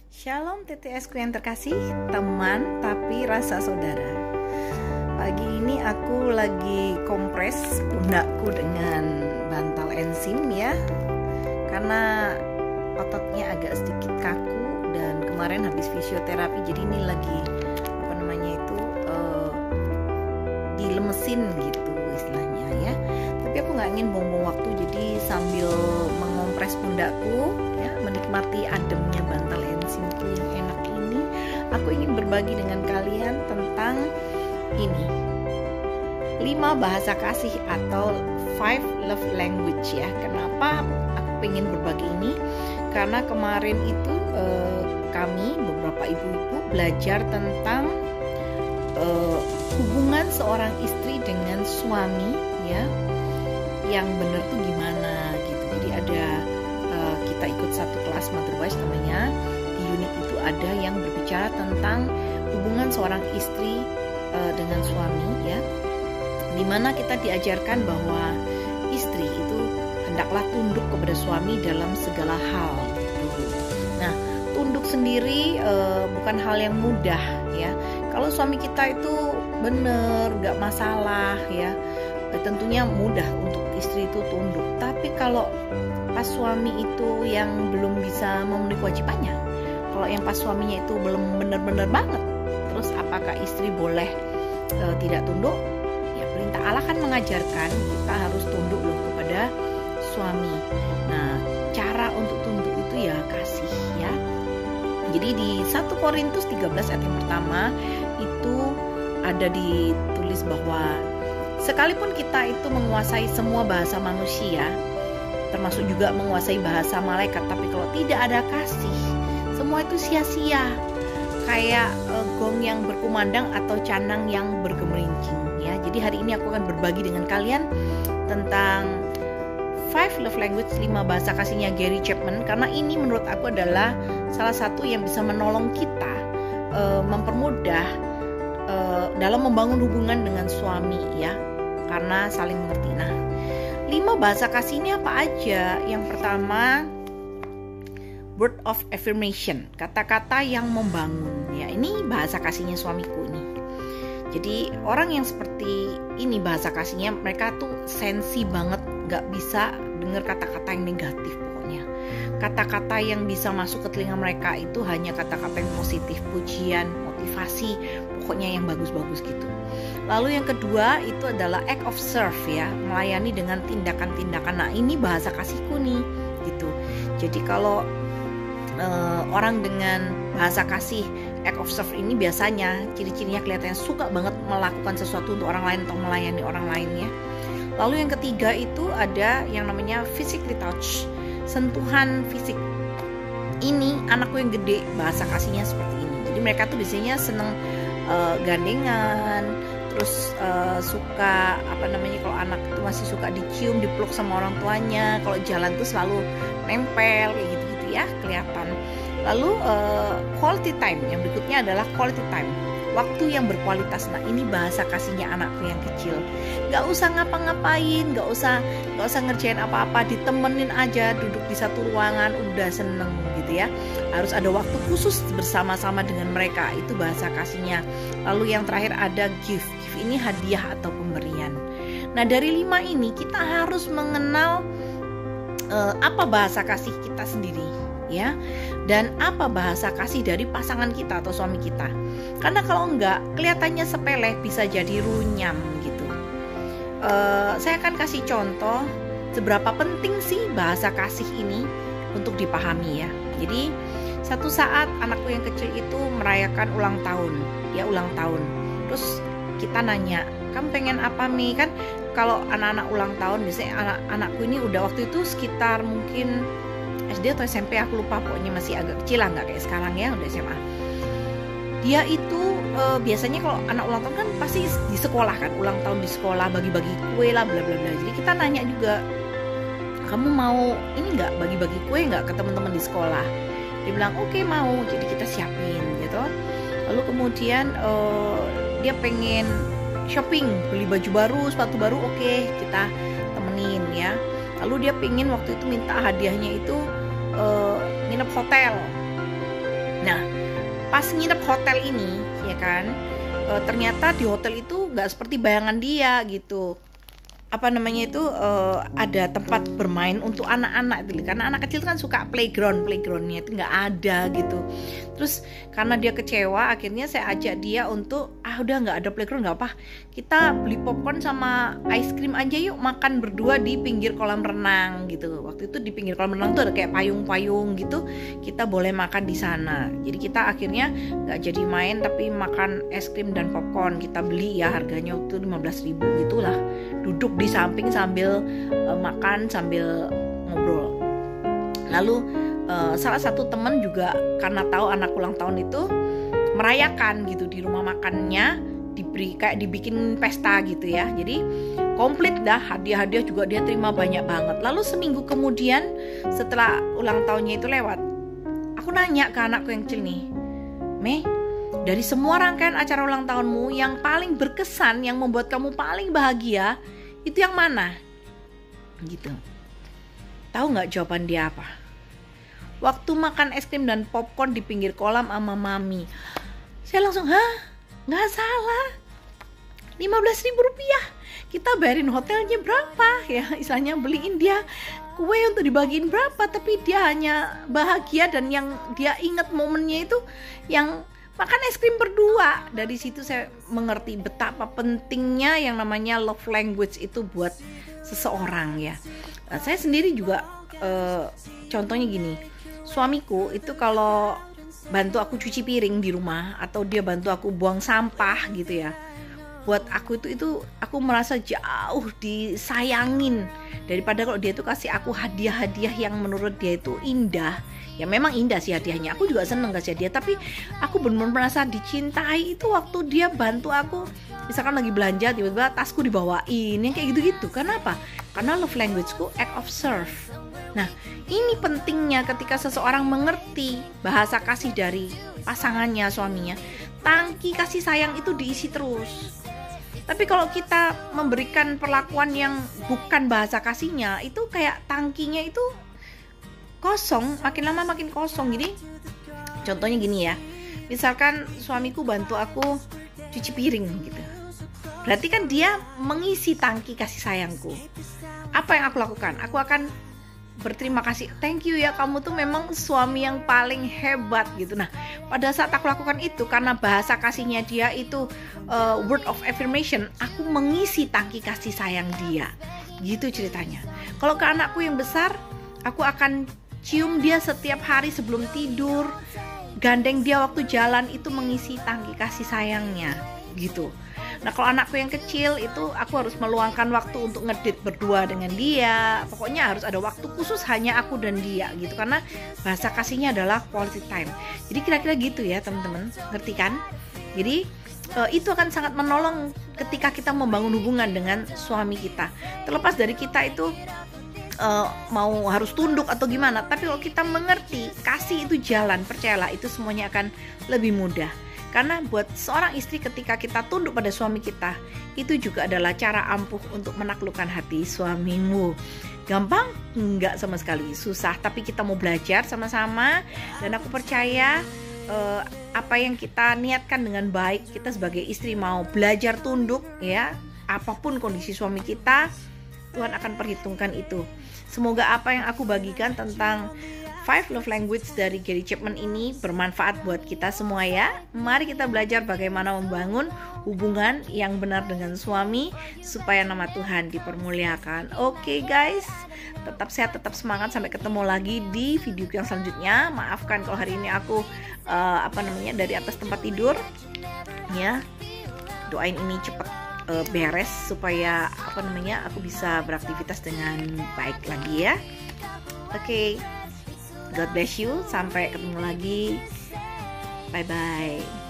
Shalom TTS-ku yang terkasih, teman tapi rasa saudara. Pagi ini aku lagi kompres pundakku dengan bantal enzim ya, karena ototnya agak sedikit kaku dan kemarin habis fisioterapi, jadi ini lagi dilemesin gitu istilahnya ya. Tapi aku nggak ingin buang-buang waktu, jadi sambil mengompres pundakku ya, menikmati ademnya bantal enzimku yang enak ini, aku ingin berbagi dengan kalian tentang ini 5 bahasa kasih atau 5 love language ya. Kenapa aku pengen berbagi ini? Karena kemarin itu kami beberapa ibu-ibu belajar tentang hubungan seorang istri dengan suami ya, yang benar tuh gimana gitu. Jadi ada kita ikut satu kelas Motherwise namanya. Di unit itu ada yang berbicara tentang hubungan seorang istri dengan suami ya, dimana kita diajarkan bahwa istri itu hendaklah tunduk kepada suami dalam segala hal gitu. Nah, tunduk sendiri bukan hal yang mudah ya. Kalau suami kita itu benar, gak masalah ya, tentunya mudah untuk istri itu tunduk. Tapi kalau pas suami itu yang belum bisa memenuhi kewajibannya, kalau yang pas suaminya itu belum benar-benar banget, terus apakah istri boleh tidak tunduk? Ya, perintah Allah kan mengajarkan kita harus tunduk loh kepada suami. Nah, cara untuk tunduk itu ya kasih ya. Jadi di 1 Korintus 13 ayat yang pertama itu ada ditulis bahwa sekalipun kita itu menguasai semua bahasa manusia, termasuk juga menguasai bahasa malaikat, tapi kalau tidak ada kasih, semua itu sia-sia. Kayak gong yang berkumandang atau canang yang bergemerincing ya. Jadi hari ini aku akan berbagi dengan kalian tentang 5 love language, 5 bahasa kasihnya Gary Chapman, karena ini menurut aku adalah salah satu yang bisa menolong kita mempermudah dalam membangun hubungan dengan suami ya, karena saling mengerti. Nah, 5 bahasa kasih ini apa aja? Yang pertama, word of affirmation, kata-kata yang membangun ya. Ini bahasa kasihnya suamiku nih. Jadi orang yang seperti ini bahasa kasihnya, mereka tuh sensi banget, gak bisa dengar kata-kata yang negatif pokoknya. Kata-kata yang bisa masuk ke telinga mereka itu hanya kata-kata yang positif, pujian, motivasi, pokoknya yang bagus-bagus gitu. Lalu yang kedua itu adalah act of serve ya, melayani dengan tindakan-tindakan. Nah, ini bahasa kasihku nih gitu. Jadi kalau orang dengan bahasa kasih act of serve ini biasanya ciri-cirinya kelihatannya suka banget melakukan sesuatu untuk orang lain atau melayani orang lainnya. Lalu yang ketiga itu ada yang namanya physically touch, sentuhan fisik. Ini anakku yang gede bahasa kasihnya seperti ini. Jadi mereka tuh biasanya seneng gandengan, terus suka kalau anak itu masih suka dicium, dipeluk sama orang tuanya. Kalau jalan tuh selalu nempel kayak gitu-gitu ya, kelihatan. Lalu quality time, yang berikutnya adalah quality time, waktu yang berkualitas. Nah, ini bahasa kasihnya anakku yang kecil. Gak usah ngapa-ngapain, gak usah ngerjain apa-apa, ditemenin aja, duduk di satu ruangan udah seneng gitu ya. Harus ada waktu khusus bersama-sama dengan mereka, itu bahasa kasihnya. Lalu yang terakhir ada gift ini hadiah atau pemberian. Nah, dari 5 ini kita harus mengenal apa bahasa kasih kita sendiri ya, dan apa bahasa kasih dari pasangan kita atau suami kita. Karena kalau enggak, kelihatannya sepele, bisa jadi runyam gitu. Saya akan kasih contoh seberapa penting sih bahasa kasih ini untuk dipahami ya. Jadi satu saat anakku yang kecil itu merayakan ulang tahun. Terus kita nanya, kamu pengen apa Mi? Kan kalau anak-anak ulang tahun biasanya anakku ini udah waktu itu sekitar mungkin SD atau SMP, aku lupa, pokoknya masih agak kecil lah, nggak kayak sekarang ya, udah SMA. Dia itu biasanya kalau anak ulang tahun kan pasti di sekolah kan, ulang tahun di sekolah, bagi-bagi kue lah, bla bla bla. Jadi kita nanya juga, kamu mau ini nggak, bagi-bagi kue nggak ke teman-teman di sekolah? Dia bilang oke, mau. Jadi kita siapin gitu. Lalu kemudian dia pengen shopping, beli baju baru, sepatu baru, oke, kita temenin ya. Lalu dia pengen waktu itu minta hadiahnya itu nginep hotel. pas nginep hotel ini ya kan, ternyata di hotel itu nggak seperti bayangan dia gitu. Apa namanya itu, ada tempat bermain untuk anak-anak gitu. Karena anak kecil kan suka playgroundnya itu nggak ada gitu. Terus karena dia kecewa, akhirnya saya ajak dia untuk udah nggak ada playground nggak apa, kita beli popcorn sama ice cream aja yuk, makan berdua di pinggir kolam renang gitu. Waktu itu di pinggir kolam renang tuh ada kayak payung-payung gitu, kita boleh makan di sana. Jadi kita akhirnya nggak jadi main tapi makan es krim dan popcorn. Kita beli ya, harganya waktu 15.000 gitulah, duduk di samping sambil makan sambil ngobrol. Lalu salah satu teman juga karena tahu anak ulang tahun itu merayakan gitu di rumah makannya, dibikin pesta gitu ya. Jadi komplit dah, hadiah-hadiah juga dia terima banyak banget. Lalu seminggu kemudian setelah ulang tahunnya itu lewat, aku nanya ke anakku yang kecil nih, Mei, dari semua rangkaian acara ulang tahunmu yang paling berkesan, yang membuat kamu paling bahagia, itu yang mana? Gitu. Tahu nggak jawaban dia apa? Waktu makan es krim dan popcorn di pinggir kolam sama mami. Saya langsung, nggak salah, 15.000 rupiah. Kita bayarin hotelnya berapa ya, istilahnya beliin dia kue untuk dibagiin berapa, tapi dia hanya bahagia dan yang dia ingat momennya itu yang makan es krim berdua. Dari situ saya mengerti betapa pentingnya yang namanya love language itu buat seseorang ya. Saya sendiri juga contohnya gini, suamiku itu kalau bantu aku cuci piring di rumah atau dia bantu aku buang sampah gitu ya, buat aku itu aku merasa jauh disayangin daripada kalau dia tuh kasih aku hadiah-hadiah yang menurut dia itu indah. Ya memang indah sih hadiahnya, aku juga seneng kasih hadiah, tapi aku benar-benar merasa dicintai itu waktu dia bantu aku. Misalkan lagi belanja, tiba-tiba tasku dibawain, yang kayak gitu-gitu. Kenapa? Karena love language-ku act of serve. Nah, ini pentingnya ketika seseorang mengerti bahasa kasih dari pasangannya, suaminya. Tangki kasih sayang itu diisi terus. Tapi kalau kita memberikan perlakuan yang bukan bahasa kasihnya, itu kayak tangkinya itu kosong, makin lama makin kosong. Jadi contohnya gini ya, misalkan suamiku bantu aku cuci piring gitu, berarti kan dia mengisi tangki kasih sayangku. Apa yang aku lakukan? Aku akan berterima kasih, thank you ya, kamu tuh memang suami yang paling hebat gitu. Nah, pada saat aku lakukan itu, karena bahasa kasihnya dia itu word of affirmation, aku mengisi tangki kasih sayang dia. Gitu ceritanya. Kalau ke anakku yang besar, aku akan cium dia setiap hari sebelum tidur, gandeng dia waktu jalan, itu mengisi tangki kasih sayangnya gitu. Nah, kalau anakku yang kecil itu aku harus meluangkan waktu untuk ngedate berdua dengan dia. Pokoknya harus ada waktu khusus hanya aku dan dia gitu, karena bahasa kasihnya adalah quality time. Jadi kira-kira gitu ya teman-teman, ngerti kan? Jadi itu akan sangat menolong ketika kita membangun hubungan dengan suami kita. Terlepas dari kita itu mau harus tunduk atau gimana, tapi kalau kita mengerti kasih itu jalan, percayalah itu semuanya akan lebih mudah. Karena buat seorang istri ketika kita tunduk pada suami kita, itu juga adalah cara ampuh untuk menaklukkan hati suamimu. Gampang? Enggak sama sekali, susah, tapi kita mau belajar sama-sama. Dan aku percaya apa yang kita niatkan dengan baik, kita sebagai istri mau belajar tunduk ya, apapun kondisi suami kita, Tuhan akan perhitungkan itu. Semoga apa yang aku bagikan tentang 5 love language dari Gary Chapman ini bermanfaat buat kita semua ya. Mari kita belajar bagaimana membangun hubungan yang benar dengan suami supaya nama Tuhan dipermuliakan. Oke guys, tetap sehat, tetap semangat, sampai ketemu lagi di video yang selanjutnya. Maafkan kalau hari ini aku dari atas tempat tidur ya. Doain ini cepat beres supaya aku bisa beraktivitas dengan baik lagi ya. Oke. God bless you, sampai ketemu lagi. Bye bye.